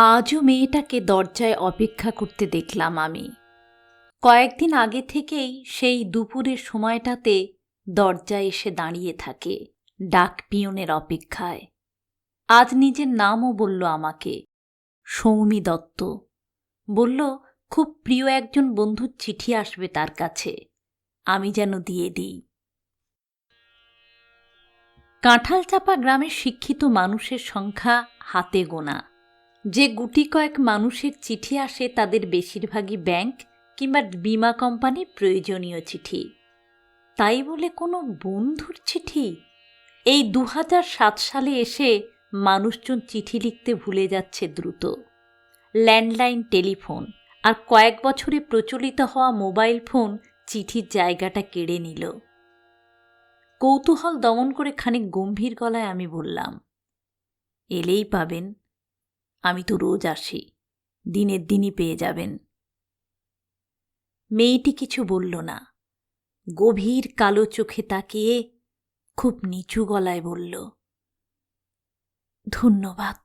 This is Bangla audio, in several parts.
আজও মেয়েটাকে দরজায় অপেক্ষা করতে দেখলাম আমি। কয়েকদিন আগে থেকেই সেই দুপুরের সময়টাতে দরজায় এসে দাঁড়িয়ে থাকে ডাক পিয়নের অপেক্ষায়। আজ নিজের নামও বলল আমাকে, সৌমি দত্ত। বলল খুব প্রিয় একজন বন্ধুর চিঠি আসবে তার কাছে, আমি যেন দিয়ে দিই। কাঁঠালচাপা গ্রামের শিক্ষিত মানুষের সংখ্যা হাতে গোনা। যে গুটি কয়েক মানুষের চিঠি আসে তাদের বেশিরভাগই ব্যাংক কিংবা বিমা কোম্পানির প্রয়োজনীয় চিঠি। তাই বলে কোনো বন্ধুর চিঠি? এই 2007 সালে এসে মানুষজন চিঠি লিখতে ভুলে যাচ্ছে দ্রুত। ল্যান্ডলাইন টেলিফোন আর কয়েক বছরে প্রচলিত হওয়া মোবাইল ফোন চিঠির জায়গাটা কেড়ে নিল। কৌতূহল দমন করে খানিক গম্ভীর গলায় আমি বললাম, এলেই পাবেন, আমি তো রোজ আসি, দিনের দিনই পেয়ে যাবেন। মেয়েটি কিছু বলল না, গভীর কালো চোখে তাকিয়ে খুব নিচু গলায় বলল, ধন্যবাদ।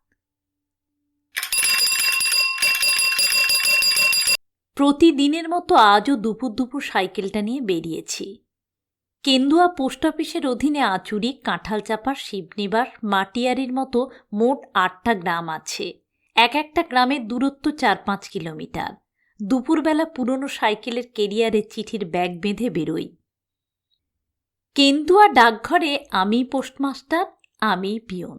প্রতিদিনের মতো আজও দুপুর দুপুর সাইকেলটা নিয়ে বেরিয়েছি। কেন্দুয়া পোস্ট অফিসের অধীনে আচুরি, কাঁঠালচাপার, শিবনিবার, মাটিয়ারির মতো মোট 8টা গ্রাম আছে। এক একটা গ্রামের দূরত্ব 4-5 কিলোমিটার। দুপুরবেলা পুরনো সাইকেলের কেরিয়ারে চিঠির ব্যাগ বেঁধে বেরোই। কেন্দুয়া ডাকঘরে আমি পোস্টমাস্টার, আমি পিয়ন,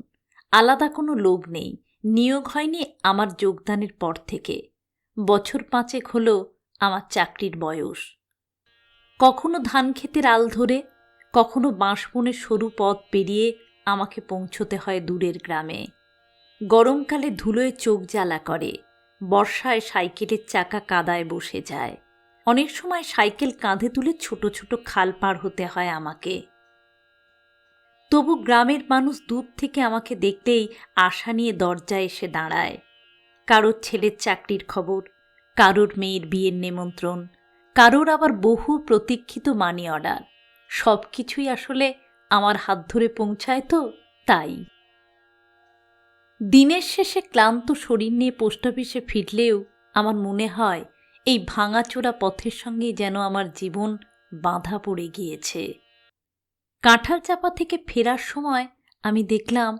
আলাদা কোনো লোক নেই। নিয়োগ হয়নি আমার যোগদানের পর থেকে। বছর 5 হলো আমার চাকরির বয়স। কখনো ধান ক্ষেতের আল ধরে, কখনো বাঁশবনের সরু পথ পেরিয়ে আমাকে পৌঁছতে হয় দূরের গ্রামে। গরমকালে ধুলোয় চোখ জ্বালা করে, বর্ষায় সাইকেলের চাকা কাদায় বসে যায়। অনেক সময় সাইকেল কাঁধে তুলে ছোট ছোট খাল পার হতে হয় আমাকে। তবু গ্রামের মানুষ দূর থেকে আমাকে দেখলেই আশা নিয়ে দরজায় এসে দাঁড়ায়। কারোর ছেলের চাকরির খবর, কারোর মেয়ের বিয়ের নিমন্ত্রণ, কারোর আবার বহু প্রতীক্ষিত মানি অর্ডার। সব কিছুই আসলে আমার হাত ধরে পৌঁছায় তো, তাই। দিনের শেষে ক্লান্ত শরীর নিয়ে পোস্ট অফিসে ফিরলেও আমার মনে হয় এই ভাঙাচোরা পথের সঙ্গে যেন আমার জীবন বাঁধা পড়ে গিয়েছে। কাঁঠালচাপা থেকে ফেরার সময় আমি দেখলাম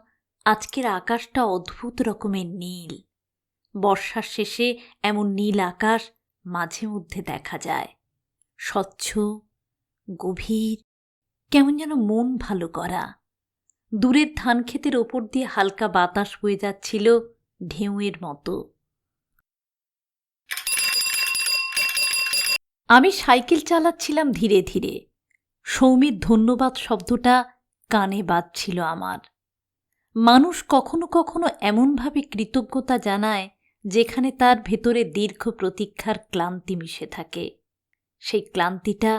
আজকের আকাশটা অদ্ভুত রকমের নীল। বর্ষার শেষে এমন নীল আকাশ মাঝে মধ্যে দেখা যায়, স্বচ্ছ, গভীর, কেমন যেন মন ভালো করা। দূরের ধান ক্ষেতের ওপর দিয়ে হালকা বাতাস বয়ে যাচ্ছিল ঢেউয়ের মতো। আমি সাইকেল চালাচ্ছিলাম ধীরে ধীরে। সৌমির ধন্যবাদ শব্দটা কানে বাজছিল আমার। মানুষ কখনো কখনো এমনভাবে কৃতজ্ঞতা জানায় যেখানে তার ভেতরে দীর্ঘ প্রতীক্ষার ক্লান্তি মিশে থাকে। সেই ক্লান্তিটা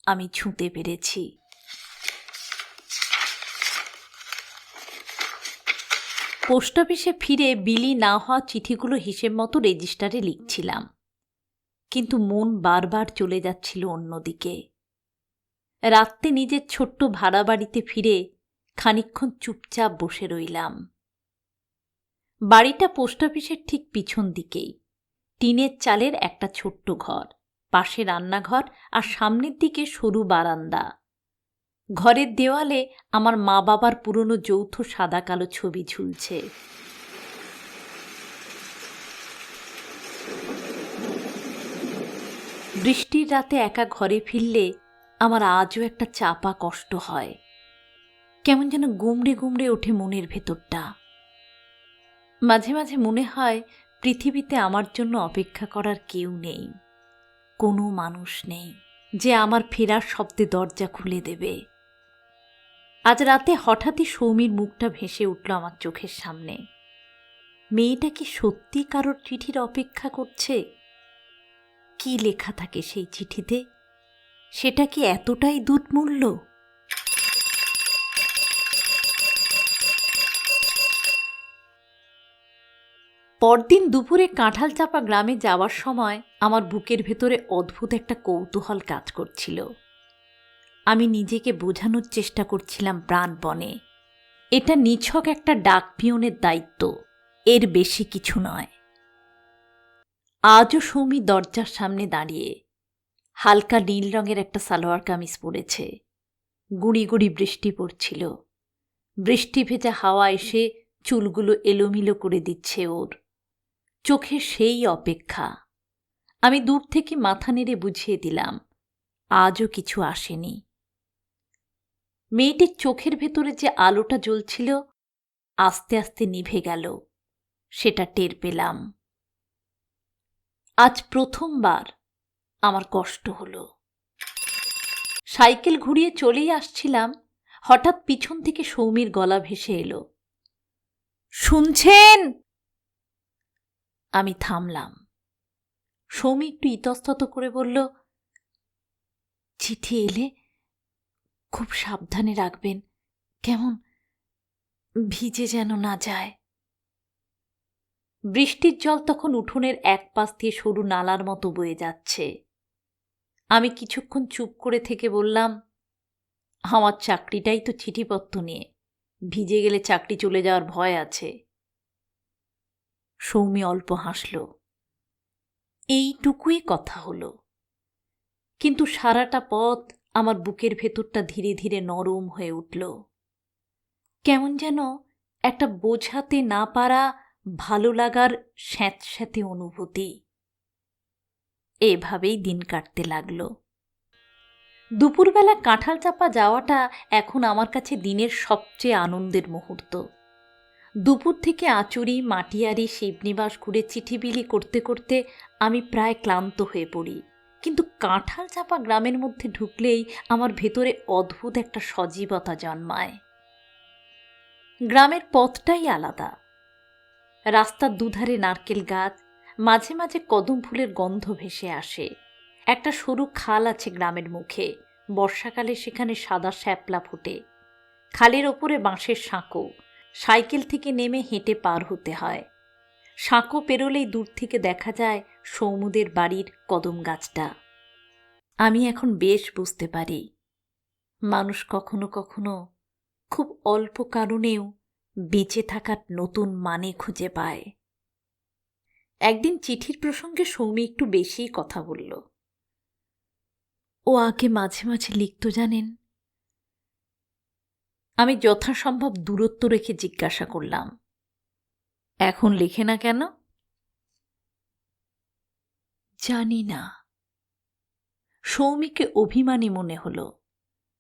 আমি ছুঁতে পেরেছি। পোস্ট অফিসে ফিরে বিলি না হওয়া চিঠিগুলো হিসেব মতো রেজিস্টারে লিখছিলাম, কিন্তু মন বারবার চলে যাচ্ছিল অন্যদিকে। রাত্রে নিজের ছোট্ট ভাড়া বাড়িতে ফিরে খানিকক্ষণ চুপচাপ বসে রইলাম। বাড়িটা পোস্ট অফিসের ঠিক পিছন দিকেই। টিনের চালের একটা ছোট্ট ঘর, পাশে রান্নাঘর আর সামনের দিকে সরু বারান্দা। ঘরের দেওয়ালে আমার মা বাবার পুরনো যৌথ সাদা কালো ছবি ঝুলছে। বৃষ্টির রাতে একা ঘরে ফিরলে আমার আজও একটা চাপা কষ্ট হয়। কেমন যেন গুমড়ে গুমড়ে ওঠে মনের ভেতরটা। মাঝে মাঝে মনে হয় পৃথিবীতে আমার জন্য অপেক্ষা করার কেউ নেই, কোনো মানুষ নেই যে আমার ফেরার শব্দে দরজা খুলে দেবে। আজ রাতে হঠাৎই সৌমির মুখটা ভেসে উঠল আমার চোখের সামনে। মেয়েটা কি সত্যি কারোর চিঠির অপেক্ষা করছে? কি লেখা থাকে সেই চিঠিতে? সেটা কি এতটাই দুর্মূল্য? পরদিন দুপুরে কাঁঠালচাপা গ্রামে যাওয়ার সময় আমার বুকের ভেতরে অদ্ভুত একটা কৌতূহল কাজ করছিল। আমি নিজেকে বোঝানোর চেষ্টা করছিলাম প্রাণপণে, এটা নিছক একটা ডাক পিয়নের দায়িত্ব, এর বেশি কিছু নয়। আজও সৌমি দরজার সামনে দাঁড়িয়ে। হালকা নীল রঙের একটা সালোয়ার কামিজ পরেছে। গুঁড়ি গুঁড়ি বৃষ্টি পড়ছিল। বৃষ্টি ভেজা হাওয়া এসে চুলগুলো এলোমেলো করে দিচ্ছে ওর। চোখে সেই অপেক্ষা। আমি দূর থেকে মাথা নেড়ে বুঝিয়ে দিলাম, আজও কিছু আসেনি। মেয়েটির চোখের ভেতরে যে আলোটা জ্বলছিল আস্তে আস্তে নিভে গেল, সেটা টের পেলাম। আজ প্রথমবার আমার কষ্ট হলো। সাইকেল ঘুরিয়ে চলেই আসছিলাম, হঠাৎ পিছন থেকে সৌমির গলা ভেসে এলো, শুনছেন? আমি থামলাম। সৌমি একটু ইতস্তত করে বলল, চিঠি এলে খুব সাবধানে রাখবেন, কেমন ভিজে যেন না যায়। বৃষ্টির জল তখন উঠোনের এক পাশ দিয়ে সরু নালার মতো বয়ে যাচ্ছে। আমি কিছুক্ষণ চুপ করে থেকে বললাম, আমার চাকরিটাই তো চিঠিপত্র নিয়ে, ভিজে গেলে চাকরি চলে যাওয়ার ভয় আছে। সৌমি অল্প হাসল। এইটুকুই কথা হলো, কিন্তু সারাটা পথ আমার বুকের ভেতরটা ধীরে ধীরে নরম হয়ে উঠল। কেমন যেন একটা বোঝাতে না পারা ভালো লাগার স্যাঁতস্যাঁতে অনুভূতি। এভাবেই দিন কাটতে লাগল। দুপুরবেলা কাঁঠাল চাপা যাওয়াটা এখন আমার কাছে দিনের সবচেয়ে আনন্দের মুহূর্ত। দুপুর থেকে আচুরি, মাটিয়ারি, শিবনিবাস ঘুরে চিঠি বিলি করতে করতে আমি প্রায় ক্লান্ত হয়ে পড়ি, কিন্তু কাঁঠাল চাপা গ্রামের মধ্যে ঢুকলেই আমার ভেতরে অদ্ভুত একটা সজীবতা জন্মায়। গ্রামের পথটাই আলাদা। রাস্তার দুধারে নারকেল গাছ, মাঝে মাঝে কদম ফুলের গন্ধ ভেসে আসে। একটা সরু খাল আছে গ্রামের মুখে, বর্ষাকালে সেখানে সাদা শ্যাপলা ফোটে। খালের ওপরে বাঁশের সাঁকো, সাইকেল থেকে নেমে হেঁটে পার হতে হয়। সাঁকো পেরোলেই দূর থেকে দেখা যায় সৌমুদের বাড়ির কদম গাছটা। আমি এখন বেশ বুঝতে পারি, মানুষ কখনো কখনো খুব অল্প কারণেও বেঁচে থাকার নতুন মানে খুঁজে পায়। একদিন চিঠির প্রসঙ্গে সৌমি একটু বেশিই কথা বলল। ও আগে মাঝে মাঝে লিখত জানেন। আমি যথাসম্ভব দূরত্ব রেখে জিজ্ঞাসা করলাম, এখন লেখে না কেন? জানি না। সৌমিকে অভিমানী মনে হলো।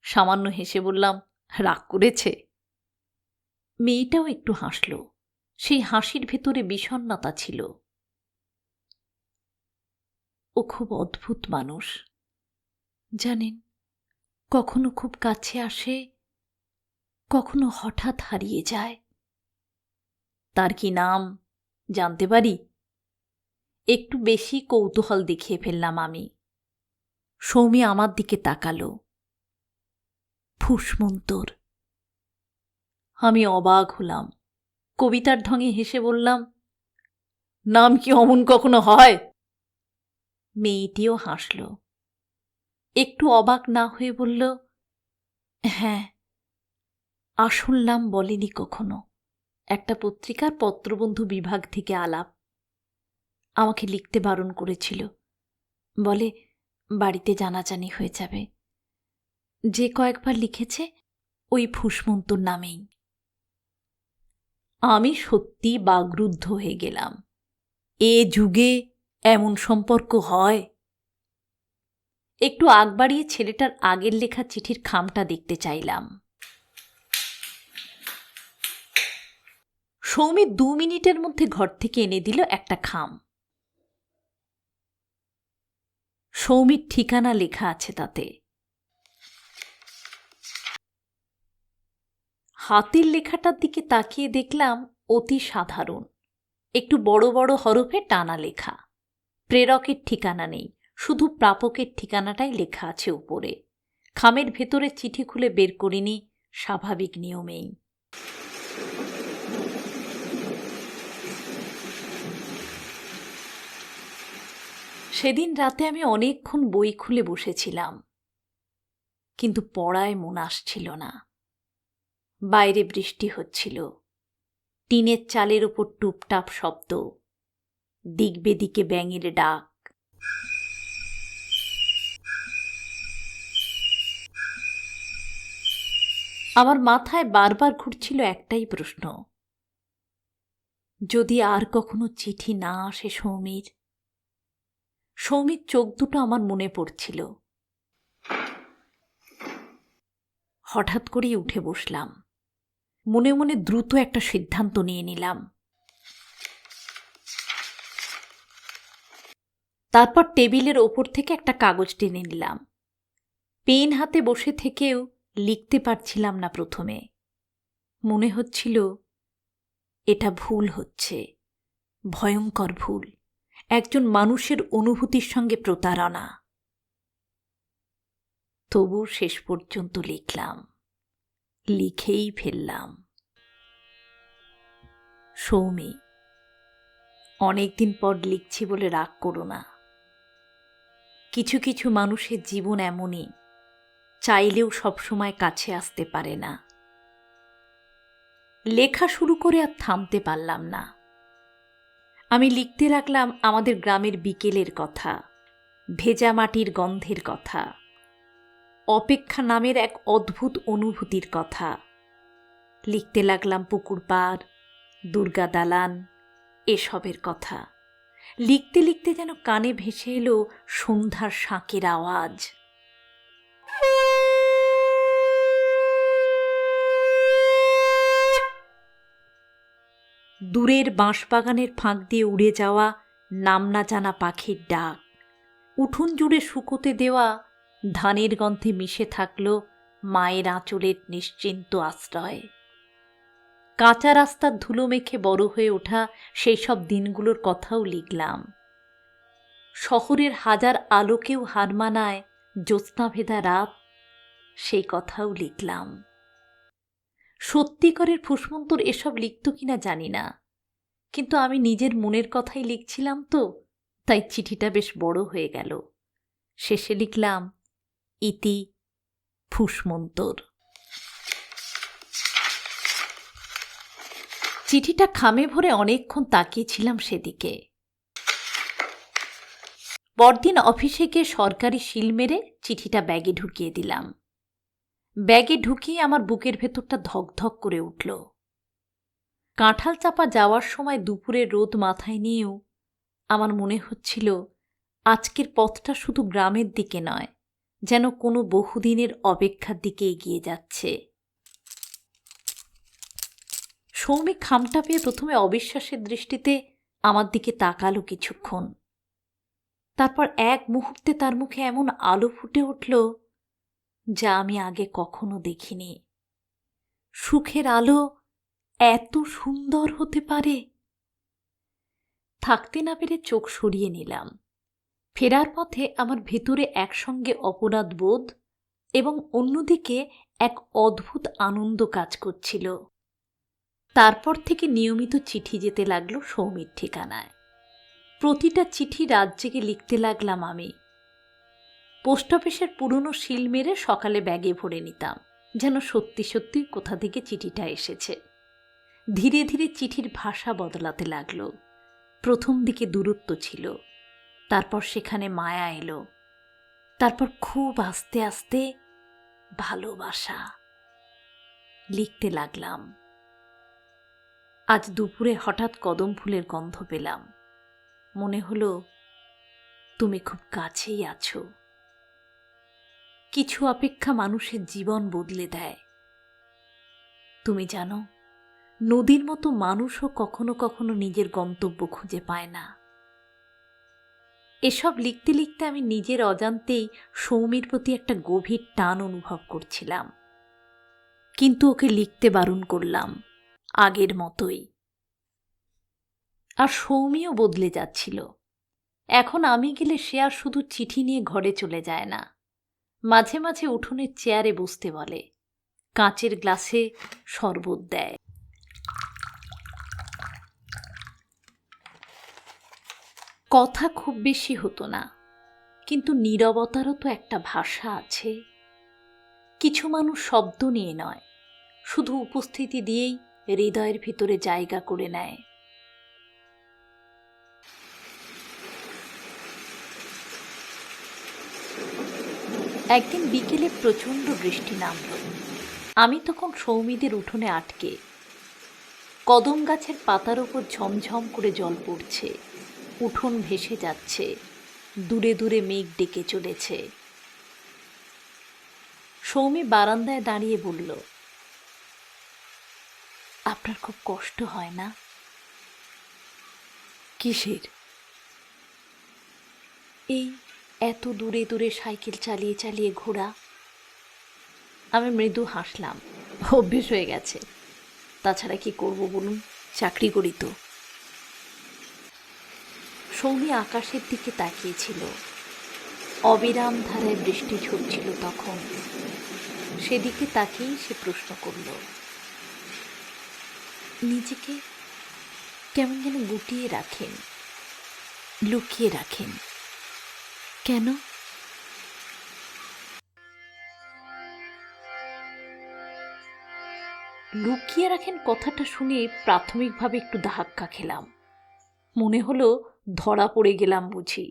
সামান্য হেসে বললাম, রাগ করেছে? মেয়েটাও একটু হাসল। সেই হাসির ভেতরে বিষণ্ণতা ছিল। ও খুব অদ্ভুত মানুষ জানেন, কখনো খুব কাছে আসে, কখনো হঠাৎ হারিয়ে যায়। তার কি নাম জানতে পারি? একটু বেশি কৌতূহল দেখিয়ে ফেললাম আমি। সৌমি আমার দিকে তাকালো। ফুসমন্তর। আমি অবাক হলাম। কবিতার ঢঙে হেসে বললাম, নাম কি অমন কখনো হয়? মেয়েটিও হাসল। একটু অবাক না হয়ে বলল, হ্যাঁ, আসল নাম বলেনি কখনো। একটা পত্রিকার পত্রবন্ধু বিভাগ থেকে আলাপ। আমাকে লিখতে বারণ করেছিল, বলে বাড়িতে জানাজানি হয়ে যাবে। যে কয়েকবার লিখেছে ওই ফুসমন্তর নামেই। আমি সত্যি বাগরুদ্ধ হয়ে গেলাম। এ যুগে এমন সম্পর্ক হয়? একটু আগ বাড়িয়ে ছেলেটার আগের লেখা চিঠির খামটা দেখতে চাইলাম। সৌমি 2 মিনিটের মধ্যে ঘর থেকে এনে দিল একটা খাম। সৌমির ঠিকানা লেখা আছে তাতে। হাতের লেখাটার দিকে তাকিয়ে দেখলাম অতি সাধারণ, একটু বড় বড় হরফে টানা লেখা। প্রেরকের ঠিকানা নেই, শুধু প্রাপকের ঠিকানাটাই লেখা আছে উপরে। খামের ভেতরে চিঠি খুলে বের করিনি, স্বাভাবিক নিয়মেই। সেদিন রাতে আমি অনেকক্ষণ বই খুলে বসেছিলাম, কিন্তু পড়ায় মন আসছিল না। বাইরে বৃষ্টি হচ্ছিল, টিনের চালের ওপর টুপটাপ শব্দ। দিক বেদিকে ব্যাঙের ডাক। আমার মাথায় বারবার ঘুরছিল একটাই প্রশ্ন, যদি আর কখনো চিঠি না আসে সৌমির। সৌমির চোখ দুটো আমার মনে পড়ছিল। হঠাৎ করেই উঠে বসলাম। মনে মনে দ্রুত একটা সিদ্ধান্ত নিয়ে নিলাম। তারপর টেবিলের ওপর থেকে একটা কাগজ টেনে নিলাম। পেন হাতে বসে থেকেও লিখতে পারছিলাম না প্রথমে। মনে হচ্ছিল এটা ভুল হচ্ছে, ভয়ঙ্কর ভুল, একজন মানুষের অনুভূতির সঙ্গে প্রতারণা। তবু শেষ পর্যন্ত লিখলাম, লিখেই ফেললাম। সৌমি, অনেকদিন পর লিখছি বলে রাগ করো না। কিছু কিছু মানুষের জীবন এমনই, চাইলেও সবসময় কাছে আসতে পারে না। লেখা শুরু করে আর থামতে পারলাম না। আমি লিখতে লাগলাম আমাদের গ্রামের বিকেলের কথা, ভেজা মাটির গন্ধের কথা, অপেক্ষা নামের এক অদ্ভুত অনুভূতির কথা। লিখতে লাগলাম পুকুর পাড়, দুর্গা দালান, এসবের কথা। লিখতে লিখতে যেন কানে ভেসে এলো সন্ধ্যার শাঁকের আওয়াজ। দূরের বাঁশবাগানের ফাঁক দিয়ে উড়ে যাওয়া নাম না জানা পাখির ডাক। উঠোন জুড়ে শুকোতে দেওয়া ধানের গন্ধে মিশে থাকল মায়ের আঁচলের নিশ্চিন্ত আশ্রয়। কাঁচা রাস্তার ধুলো মেখে বড় হয়ে ওঠা সেই সব দিনগুলোর কথাও লিখলাম। শহরের হাজার আলোকেও হার মানায় জ্যোৎস্নাভেদা রাত, সেই কথাও লিখলাম। সত্যিকারের ফুসমন্তর এসব লিখত কিনা জানি না, কিন্তু আমি নিজের মনের কথাই লিখছিলাম তো, তাই চিঠিটা বেশ বড় হয়ে গেল। শেষে লিখলাম, ইতি ফুসমন্তর। চিঠিটা খামে ভরে অনেকক্ষণ তাকিয়েছিলাম সেদিকে। পরদিন অফিসে গিয়ে সরকারি সিল মেরে চিঠিটা ব্যাগে ঢুকিয়ে দিলাম। ব্যাগে ঢুকিয়ে আমার বুকের ভেতরটা ধকধক করে উঠল। কাঁঠাল চাপা যাওয়ার সময় দুপুরের রোদ মাথায় নিয়েও আমার মনে হচ্ছিল আজকের পথটা শুধু গ্রামের দিকে নয়, যেন কোনো বহুদিনের অপেক্ষার দিকে এগিয়ে যাচ্ছে। সৌমিক খামটা পেয়ে প্রথমে অবিশ্বাসের দৃষ্টিতে আমার দিকে তাকালো কিছুক্ষণ। তারপর এক মুহূর্তে তার মুখে এমন আলো ফুটে উঠল যা আমি আগে কখনো দেখিনি। সুখের আলো এত সুন্দর হতে পারে! থাকতে না পেরে চোখ সরিয়ে নিলাম। ফেরার পথে আমার ভেতরে একসঙ্গে অপরাধ বোধ এবং অন্যদিকে এক অদ্ভুত আনন্দ কাজ করছিল। তারপর থেকে নিয়মিত চিঠি যেতে লাগলো সৌমির ঠিকানায়। প্রতিটা চিঠি রাত জেগে লিখতে লাগলাম আমি। পোস্ট অফিসের পুরনো সিল মেরে সকালে ব্যাগে ভরে নিতাম, যেন সত্যি সত্যি কোথা থেকে চিঠিটা এসেছে। ধীরে ধীরে চিঠির ভাষা বদলাতে লাগলো। প্রথম দিকে দূরত্ব ছিল, তারপর সেখানে মায়া এলো, তারপর খুব আস্তে আস্তে ভালোবাসা। লিখতে লাগলাম। আজ দুপুরে হঠাৎ কদম ফুলের গন্ধ পেলাম। মনে হলো তুমি খুব কাছেই আছো। কিছু অপেক্ষা মানুষের জীবন বদলে দেয়। তুমি জানো, নদীর মতো মানুষও কখনো কখনো নিজের গন্তব্য খুঁজে পায় না। এসব লিখতে লিখতে আমি নিজের অজান্তেই সৌমির প্রতি একটা গভীর টান অনুভব করছিলাম, কিন্তু ওকে লিখতে বারণ করলাম আগের মতোই। আর সৌমিও বদলে যাচ্ছিল। এখন আমি গেলে সে আর শুধু চিঠি নিয়ে ঘরে চলে যায় না, মাঝে মাঝে উঠোনের চেয়ারে বসতে বলে, কাঁচের গ্লাসে শরবত দেয়। কথা খুব বেশি হতো না, কিন্তু নীরবতারও তো একটা ভাষা আছে। কিছু মানুষ শব্দ নিয়ে নয়, শুধু উপস্থিতি দিয়েই হৃদয়ের ভিতরে জায়গা করে নেয়। একদিন বিকেলে প্রচণ্ড বৃষ্টি নামল। আমি তখন সৌমিদের উঠোনে আটকে। কদম গাছের পাতার ওপর ঝমঝম করে জল পড়ছে, উঠোন ভেসে যাচ্ছে, দূরে দূরে মেঘ ডেকে চলেছে। সৌমি বারান্দায় দাঁড়িয়ে বলল, আপনার খুব কষ্ট হয় না? কিসের? এই এত দূরে দূরে সাইকেল চালিয়ে চালিয়ে ঘোরা। আমি মৃদু হাসলাম। অভ্যেস হয়ে গেছে, তাছাড়া কি করব বলুন, চাকরি করি তো। সৌমি আকাশের দিকে তাকিয়েছিল। অবিরাম ধারায় বৃষ্টি ঝরছিল তখন। সেদিকে তাকিয়েই সে প্রশ্ন করল, নিজেকে কেমন যেন গুটিয়ে রাখেন, লুকিয়ে রাখেন কেন? লুকিয়ে রাখেন কথাটা শুনে প্রাথমিকভাবে একটু ধাক্কা খেলাম। মনে হলো ধরা পড়ে গেলাম বুঝি।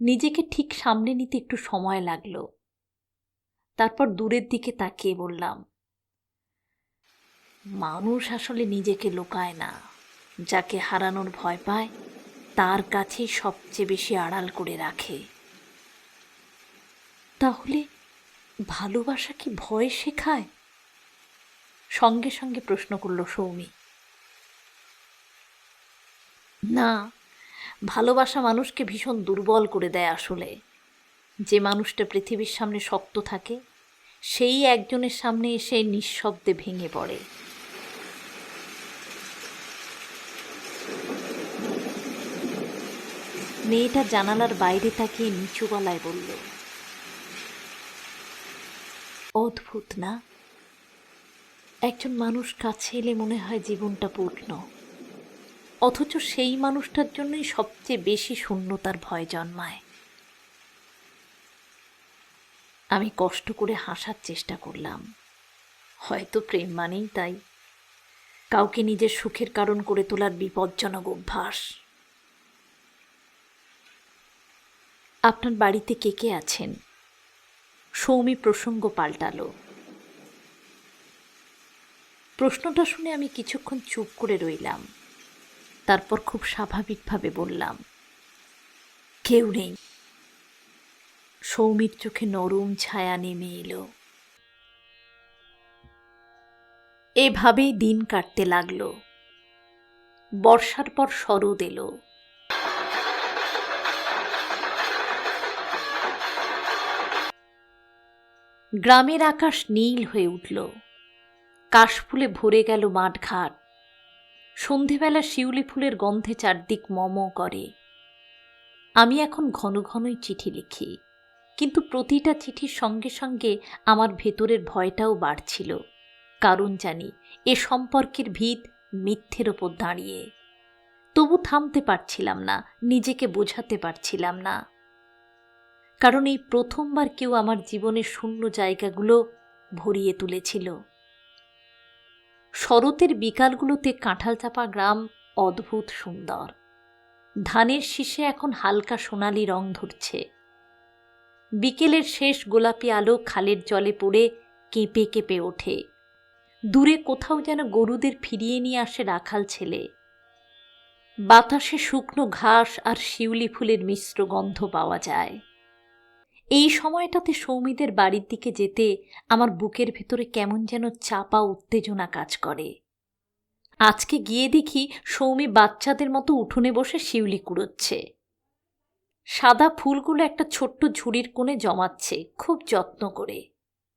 নিজেকে ঠিক সামনে নিতে একটু সময় লাগলো। তারপর দূরের দিকে তাকিয়ে বললাম, মানুষ আসলে নিজেকে লুকায় না, যাকে হারানোর ভয় পায় তার কাছেই সবচেয়ে বেশি আড়াল করে রাখে। তাহলে ভালোবাসা কি ভয় শেখায়? সঙ্গে সঙ্গে প্রশ্ন করল সৌমি। না, ভালোবাসা মানুষকে ভীষণ দুর্বল করে দেয় আসলে। যে মানুষটা পৃথিবীর সামনে শক্ত থাকে, সেই একজনের সামনে এসে নিঃশব্দে ভেঙে পড়ে। মেয়েটা জানালার বাইরে তাকিয়ে নিচু গলায় বলল, অদ্ভুত না? একজন মানুষ কাছে এলে মনে হয় জীবনটা পূর্ণ, অথচ সেই মানুষটার জন্যই সবচেয়ে বেশি শূন্যতার ভয় জন্মায়। আমি কষ্ট করে হাসার চেষ্টা করলাম। হয়তো প্রেম মানেই তাই, কাউকে নিজের সুখের কারণ করে তোলার বিপজ্জনক অভ্যাস। আপনার বাড়িতে কে কে আছেন? সৌমি প্রসঙ্গ পাল্টালো। প্রশ্নটা শুনে আমি কিছুক্ষণ চুপ করে রইলাম। তারপর খুব স্বাভাবিকভাবে বললাম, কেউ নেই। সৌমির চোখে নরম ছায়া নেমে এলো। এভাবেই দিন কাটতে লাগলো। বর্ষার পর শরৎ এলো। গ্রামের আকাশ নীল হয়ে উঠল। কাশফুলে ভরে গেল মাঠঘাট। সন্ধেবেলা শিউলি ফুলের গন্ধে চারদিক মম করে। আমি এখন ঘন ঘনই চিঠি লিখি, কিন্তু প্রতিটা চিঠির সঙ্গে সঙ্গে আমার ভেতরের ভয়টাও বাড়ছিল। কারণ জানি এ সম্পর্কের ভিত মিথ্যের ওপর দাঁড়িয়ে। তবু থামতে পারছিলাম না, নিজেকে বোঝাতে পারছিলাম না। কারণ এই প্রথমবার কেউ আমার জীবনের শূন্য জায়গাগুলো ভরিয়ে তুলেছিল। শরতের বিকালগুলোতে কাঁঠালচাপা গ্রাম অদ্ভুত সুন্দর। ধানের শীষে এখন হালকা সোনালি রং ধরছে। বিকেলের শেষ গোলাপি আলো খালের জলে পড়ে কেঁপে কেঁপে ওঠে। দূরে কোথাও যেন গরুদের ফিরিয়ে নিয়ে আসে রাখাল ছেলে। বাতাসে শুকনো ঘাস আর শিউলি ফুলের মিশ্র গন্ধ পাওয়া যায়। এই সময়টাতে সৌমিদের বাড়ির দিকে যেতে আমার বুকের ভেতরে কেমন যেন চাপা উত্তেজনা কাজ করে। আজকে গিয়ে দেখি সৌমি বাচ্চাদের মতো উঠোনে বসে শিউলি কুড়োচ্ছে। সাদা ফুলগুলো একটা ছোট্ট ঝুড়ির কোণে জমাচ্ছে খুব যত্ন করে।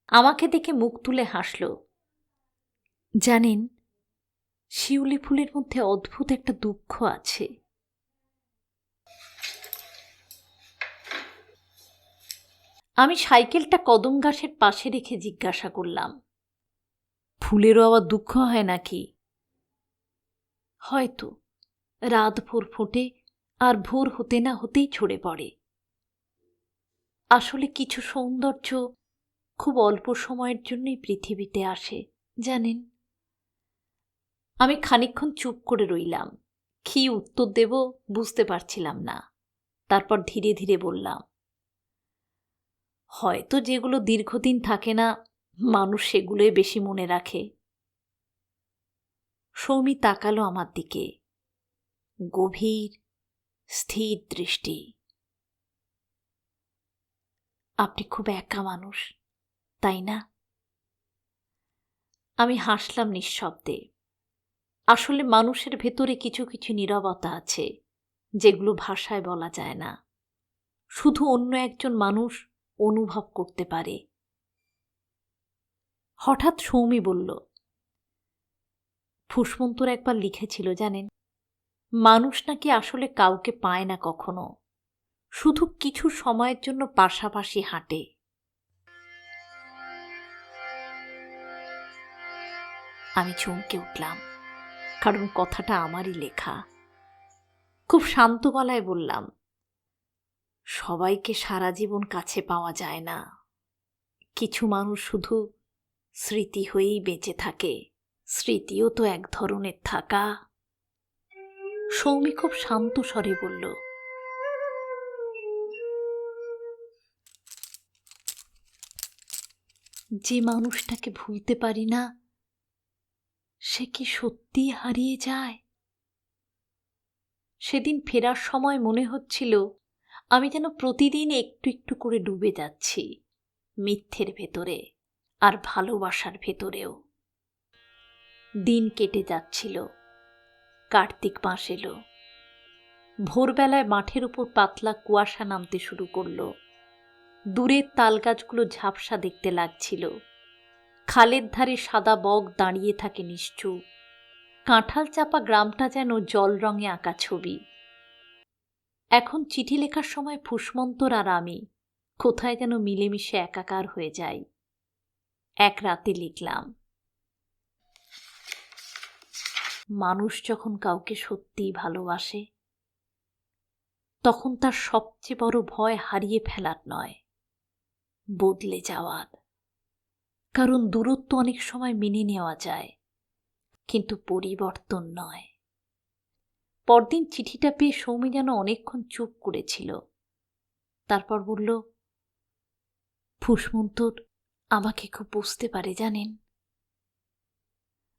আমাকে দেখে মুখ তুলে হাসল। জানেন, শিউলি ফুলের মধ্যে অদ্ভুত একটা দুঃখ আছে। আমি সাইকেলটা কদম গাছের পাশে রেখে জিজ্ঞাসা করলাম, ফুলেরও আবার দুঃখ হয় নাকি? হয়তো, রাত ভোর ফোটে আর ভোর হতে না হতেই ঝরে পড়ে। আসলে কিছু সৌন্দর্য খুব অল্প সময়ের জন্যই পৃথিবীতে আসে, জানেন। আমি খানিকক্ষণ চুপ করে রইলাম। কি উত্তর দেব বুঝতে পারছিলাম না। তারপর ধীরে ধীরে বললাম, হয়তো যেগুলো দীর্ঘদিন থাকে না, মানুষ সেগুলোই বেশি মনে রাখে। সৌমি তাকালো আমার দিকে, গভীর স্থির দৃষ্টি। আপনি খুব একা মানুষ, তাই না? আমি হাসলাম নিঃশব্দে। আসলে মানুষের ভেতরে কিছু কিছু নীরবতা আছে যেগুলো ভাষায় বলা যায় না, শুধু অন্য একজন মানুষ অনুভব করতে পারে। হঠাৎ সৌমি বলল, ফুসমন্তর একবার লিখেছিল জানেন, মানুষ নাকি আসলে কাউকে পায় না কখনো, শুধু কিছু সময়ের জন্য পাশাপাশি হাঁটে। আমি চমকে উঠলাম, কারণ কথাটা আমারই লেখা। খুব শান্ত গলায় বললাম, সবাইকে সারা জীবন কাছে পাওয়া যায় না, কিছু মানুষ শুধু স্মৃতি হয়েই বেঁচে থাকে। স্মৃতিও তো এক ধরনের থাকা। সৌমি খুব শান্ত স্বরে বলল, যে মানুষটাকে ভুলতে পারি না সে কি সত্যি হারিয়ে যায়? সেদিন ফেরার সময় মনে হচ্ছিল আমি যেন প্রতিদিন একটু একটু করে ডুবে যাচ্ছি, মিথ্যের ভেতরে আর ভালোবাসার ভেতরেও। দিন কেটে যাচ্ছিল, কার্তিক মাস এলো। ভোরবেলায় মাঠের উপর পাতলা কুয়াশা নামতে শুরু করলো। দূরের তালগাছগুলো ঝাপসা দেখতে লাগছিল। খালের ধারে সাদা বক দাঁড়িয়ে থাকে নিশ্চুপ। কাঁঠাল চাপা গ্রামটা যেন জল রঙে আঁকা ছবি। এখন চিঠি লেখার সময় ফুসমন্তর আর আমি কোথায় যেন মিলেমিশে একাকার হয়ে যাই। এক রাতে লিখলাম, মানুষ যখন কাউকে সত্যিই ভালোবাসে তখন তার সবচেয়ে বড় ভয় হারিয়ে ফেলার নয়, বদলে যাওয়ার। কারণ দূরত্ব অনেক সময় মেনে নেওয়া যায়, কিন্তু পরিবর্তন নয়। পরদিন চিঠিটা পেয়ে সৌমি যেন অনেকক্ষণ চুপ করেছিল। তারপর বলল, ফুসমন্তর আমাকে খুব বুঝতে পারে জানেন।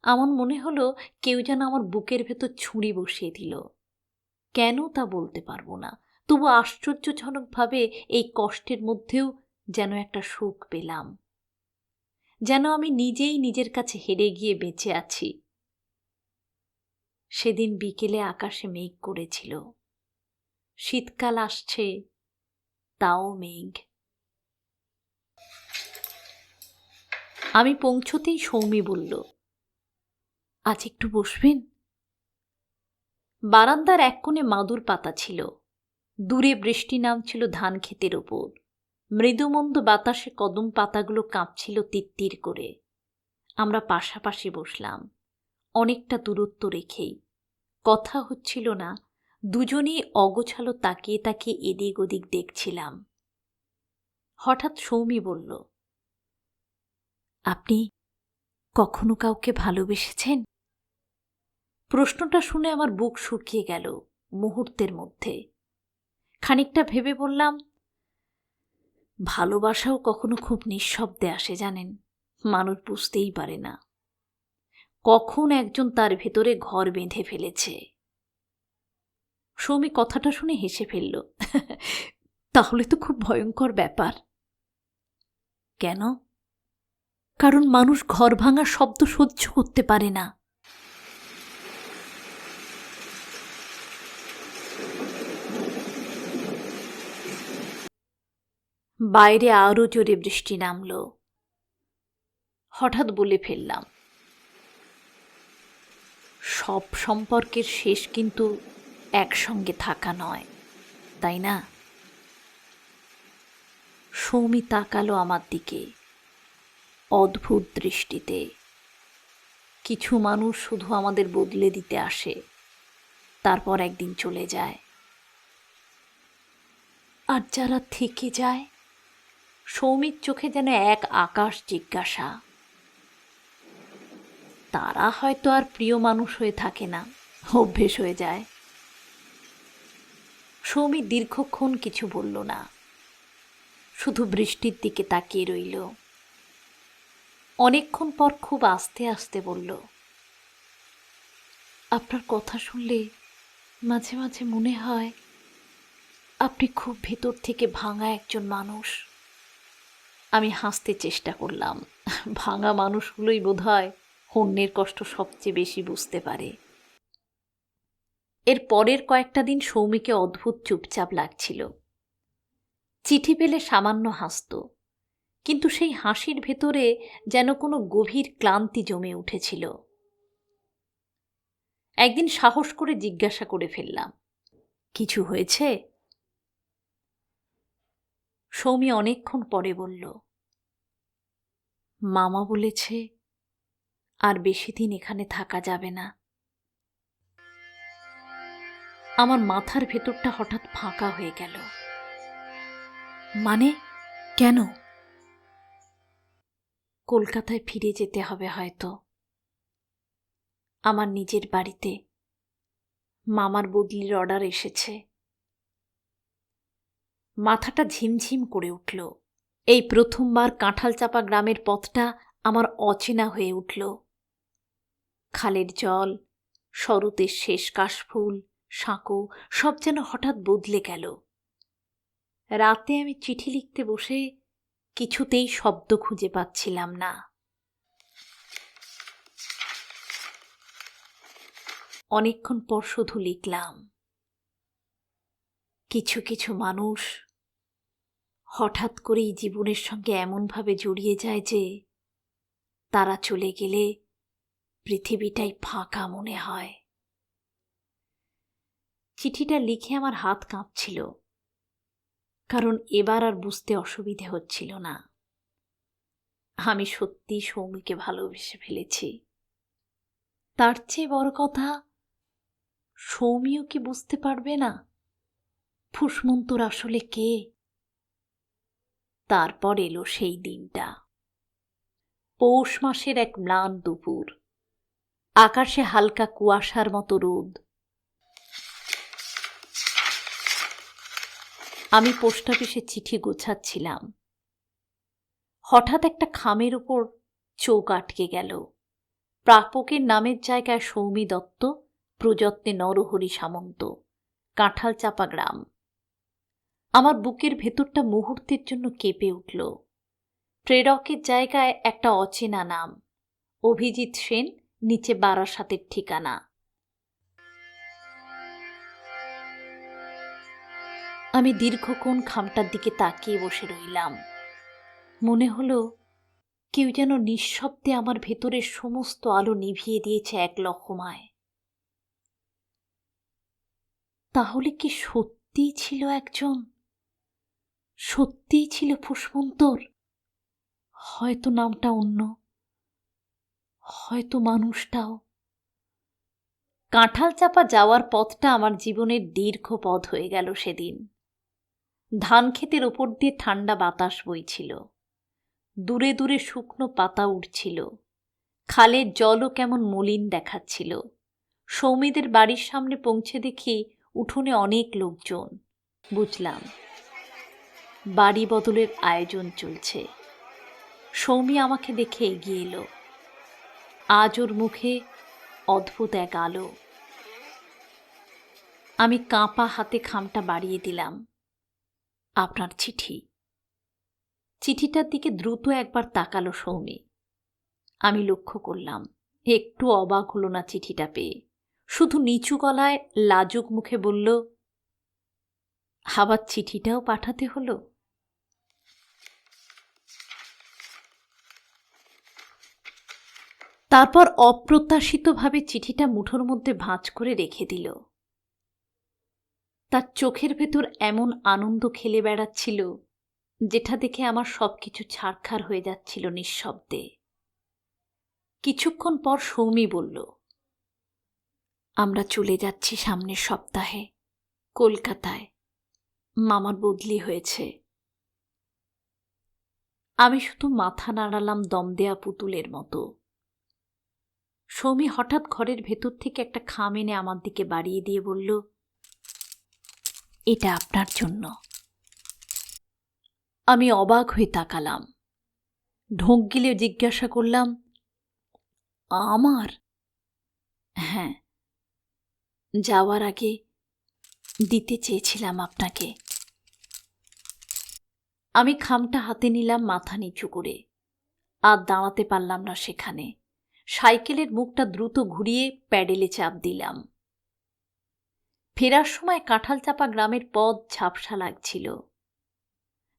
আমার মনে হলো কেউ যেন আমার বুকের ভেতর ছুরি বসিয়ে দিল। কেন তা বলতে পারবো না, তবু আশ্চর্যজনকভাবে এই কষ্টের মধ্যেও যেন একটা সুখ পেলাম। যেন আমি নিজেই নিজের কাছে হেরে গিয়ে বেঁচে আছি। সেদিন বিকেলে আকাশে মেঘ করেছিল। শীতকাল আসছে, তাও মেঘ। আমি পৌঁছতেই সৌমি বলল, আজ একটু বসবেন? বারান্দার এক কোণে মাদুর পাতা ছিল। দূরে বৃষ্টি নামছিল ধান ক্ষেতের ওপর। মৃদুমন্দ বাতাসে কদম পাতাগুলো কাঁপছিল তিত্তির করে। আমরা পাশাপাশি বসলাম, অনেকটা দূরত্ব রেখেই। কথা হচ্ছিল না, দুজনেই অগোছালো তাকিয়ে তাকিয়ে এদিক ওদিক দেখছিলাম। হঠাৎ সৌমি বলল, আপনি কখনো কাউকে ভালোবেসেছেন? প্রশ্নটা শুনে আমার বুক শুকিয়ে গেল মুহূর্তের মধ্যে। খানিকটা ভেবে বললাম, ভালোবাসাও কখনো খুব নিঃশব্দে আসে জানেন, মানুষ বুঝতেই পারে না কখন একজন তার ভেতরে ঘর বেঁধে ফেলেছে। সৌমি কথাটা শুনে হেসে ফেলল, তাহলে তো খুব ভয়ঙ্কর ব্যাপার। কেন? কারণ মানুষ ঘর ভাঙার শব্দ সহ্য করতে পারে না। বাইরে আরো জোরে বৃষ্টি নামল। হঠাৎ বলে ফেললাম, সব সম্পর্কের শেষ কিন্তু একসঙ্গে থাকা নয়, তাই না? সৌমি তাকালো আমার দিকে অদ্ভুত দৃষ্টিতে। কিছু মানুষ শুধু আমাদের বদলে দিতে আসে, তারপর একদিন চলে যায়। আর যারা থেকে যায়, সৌমির চোখে যেন এক আকাশ জিজ্ঞাসা। তারা হয়তো আর প্রিয় মানুষ হয়ে থাকে না, অভ্যেস হয়ে যায়। সৌমি দীর্ঘক্ষণ কিছু বলল না, শুধু বৃষ্টির দিকে তাকিয়ে রইল। অনেকক্ষণ পর খুব আস্তে আস্তে বলল, আপনার কথা শুনলে মাঝে মাঝে মনে হয় আপনি খুব ভেতর থেকে ভাঙা একজন মানুষ। আমি হাসতে চেষ্টা করলাম। ভাঙা মানুষগুলোই বোধহয় অন্যের কষ্ট সবচেয়ে বেশি বুঝতে পারে। এর পরের কয়েকটা দিন সৌমিকে অদ্ভুত চুপচাপ লাগছিল। চিঠি পেলে সামান্য হাসত, কিন্তু সেই হাসির ভেতরে যেন কোনো গভীর ক্লান্তি জমে উঠেছিল। একদিন সাহস করে জিজ্ঞাসা করে ফেললাম, কিছু হয়েছে? সৌমি অনেকক্ষণ পরে বলল, মামা বলেছে আর বেশি দিন এখানে থাকা যাবে না। আমার মাথার ভেতরটা হঠাৎ ফাঁকা হয়ে গেল। মানে কেন? কলকাতায় ফিরে যেতে হবে হয়তো, আমার নিজের বাড়িতে। মামার বদলির অর্ডার এসেছে। মাথাটা ঝিমঝিম করে উঠল। এই প্রথমবার কাঁঠালচাপা গ্রামের পথটা আমার অচেনা হয়ে উঠল। খালের জল, শরতের শেষ কাশফুল, সাঁকো সব যেন হঠাৎ বদলে গেল। রাতে আমি চিঠি লিখতে বসে কিছুতেই শব্দ খুঁজে পাচ্ছিলাম না। অনেকক্ষণ পর শুধু লিখলাম, কিছু কিছু মানুষ হঠাৎ করেই জীবনের সঙ্গে এমনভাবে জড়িয়ে যায় যে তারা চলে গেলে পৃথিবীটাই ফাঁকা মনে হয়। চিঠিটা লিখে আমার হাত কাঁপছিল, কারণ এবার আর বুঝতে অসুবিধে হচ্ছিল না। আমি সত্যি সৌমিকে ভালোবেসে ফেলেছি। তার চেয়ে বড় কথা, সৌমিও কি বুঝতে পারবে না ফুসমন্তর আসলে কে? তারপর এলো সেই দিনটা। পৌষ মাসের এক ম্লান দুপুর। আকাশে হালকা কুয়াশার মতো রোদ। আমি পোস্ট অফিসে চিঠি গোছাচ্ছিলাম। হঠাৎ একটা খামের উপর চোখ আটকে গেল। প্রাপকের নামের জায়গায় সৌমি দত্ত, প্রযত্নে নরহরি সামন্ত, কাঁঠালচাপা গ্রাম। আমার বুকের ভেতরটা মুহূর্তের জন্য কেঁপে উঠল। প্রেরকের জায়গায় একটা অচেনা নাম, অভিজিৎ সেন, নিচে বারাসাতের ঠিকানা। আমি দীর্ঘক্ষণ খামটার দিকে তাকিয়ে বসে রইলাম। মনে হলো কেউ যেন নিঃশব্দে আমার ভেতরের সমস্ত আলো নিভিয়ে দিয়েছে এক লহমায়। তাহলে কি সত্যিই ছিল একজন? সত্যিই ছিল ফুসমন্তর? হয়তো নামটা অন্য, হয়তো মানুষটাও। কাঁঠালচাপা যাওয়ার পথটা আমার জীবনের দীর্ঘ পথ হয়ে গেল সেদিন। ধান ক্ষেতের ওপর দিয়ে ঠান্ডা বাতাস বইছিল। দূরে দূরে শুকনো পাতা উঠছিল। খালের জলও কেমন মলিন দেখাচ্ছিল। সৌমিদের বাড়ির সামনে পৌঁছে দেখি উঠোনে অনেক লোকজন। বুঝলাম বাড়ি বদলের আয়োজন চলছে। সৌমি আমাকে দেখে এগিয়ে এলো। আজ ওর মুখে অদ্ভুত এক আলো। আমি কাঁপা হাতে খামটা বাড়িয়ে দিলাম। আপনার চিঠি। চিঠিটার দিকে দ্রুত একবার তাকালো সৌমি। আমি লক্ষ্য করলাম একটু অবাক হলো না চিঠিটা পেয়ে। শুধু নিচু গলায় লাজুক মুখে বলল, আবার চিঠিটাও পাঠাতে হলো? তারপর অপ্রত্যাশিতভাবে চিঠিটা মুঠোর মধ্যে ভাঁজ করে রেখে দিল। তার চোখের ভেতর এমন আনন্দ খেলে বেড়াচ্ছিল যেটা দেখে আমার সবকিছু ছারখার হয়ে যাচ্ছিল নিঃশব্দে। কিছুক্ষণ পর সৌমি বলল, আমরা চলে যাচ্ছি সামনের সপ্তাহে কলকাতায়। মামার বদলি হয়েছে। আমি শুধু মাথা নাড়ালাম দম দেয়া পুতুলের মতো। সৌমি হঠাৎ ঘরের ভেতর থেকে একটা খাম এনে আমার দিকে বাড়িয়ে দিয়ে বলল, এটা আপনার জন্য। আমি অবাক হয়ে তাকালাম। ঢোক গিলে জিজ্ঞাসা করলাম, আমার? হ্যাঁ, যাওয়ার আগে দিতে চেয়েছিলাম আপনাকে। আমি খামটা হাতে নিলাম মাথা নিচু করে। আর দাঁড়াতে পারলাম না সেখানে। সাইকেলের মুখটা দ্রুত ঘুরিয়ে প্যাডেলে চাপ দিলাম। ফেরার সময় কাঁঠালচাপা গ্রামের পথ ঝাপসা লাগছিল।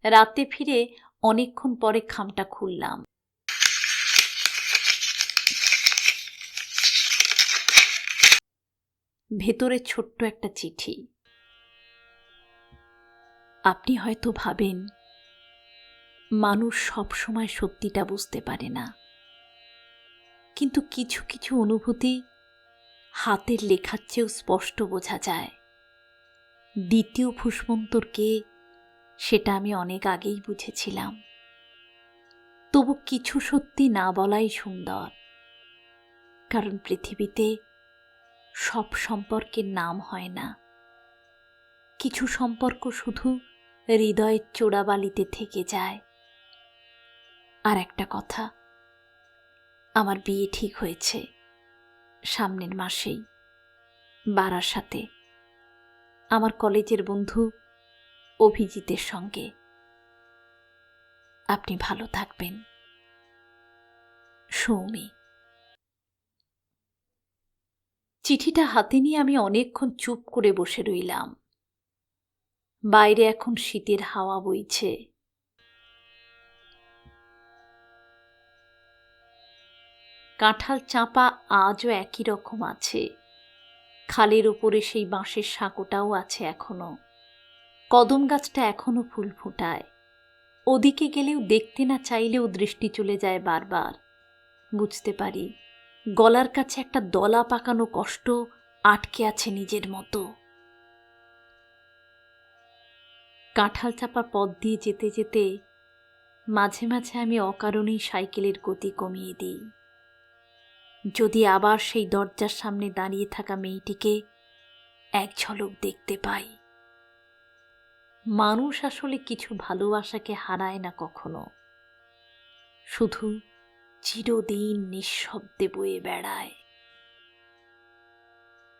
রাতে ফিরে অনেকক্ষণ পরে খামটা খুললাম। ভেতরে ছোট্ট একটা চিঠি। আপনি হয়তো ভাবেন মানুষ সব সময় সত্যিটা বুঝতে পারে না, কিন্তু কিছু কিছু অনুভূতি হাতের লেখার চেয়েও স্পষ্ট বোঝা যায়। দ্বিতীয় ফুসমন্তর কে সেটা আমি অনেক আগেই বুঝেছিলাম। তবু কিছু সত্যি না বলাই সুন্দর, কারণ পৃথিবীতে সব সম্পর্কের নাম হয় না। কিছু সম্পর্ক শুধু হৃদয়ের চোরাবালিতে থেকে যায়। আর একটা কথা, আমার বিয়ে ঠিক হয়েছে সামনের মাসেই, বারাসাতে, আমার কলেজের বন্ধু অভিজিতের সঙ্গে। আপনি ভালো থাকবেন, সৌমি। চিঠিটা হাতে নিয়ে আমি অনেকক্ষণ চুপ করে বসে রইলাম। বাইরে এখন শীতের হাওয়া বইছে। কাঁঠাল চাঁপা আজও একই রকম আছে। খালের ওপরে সেই বাঁশের সাঁকোটাও আছে এখনো। কদম গাছটা এখনো ফুল ফোটায়। ওদিকে গেলেও দেখতে না চাইলেও দৃষ্টি চলে যায় বারবার। বুঝতে পারি গলার কাছে একটা দলা পাকানো কষ্ট আটকে আছে নিজের মতো। কাঁঠাল চাপা পথ দিয়ে যেতে যেতে মাঝে মাঝে আমি অকারণেই সাইকেলের গতি কমিয়ে দিই। যদি আবার সেই দরজার সামনে দাঁড়িয়ে থাকা মেয়েটিকে এক ঝলক দেখতে পাই। মানুষ আসলে কিছু ভালোবাসাকে হারায় না কখনো, শুধু চিরদিন নিঃশব্দে বয়ে বেড়ায়।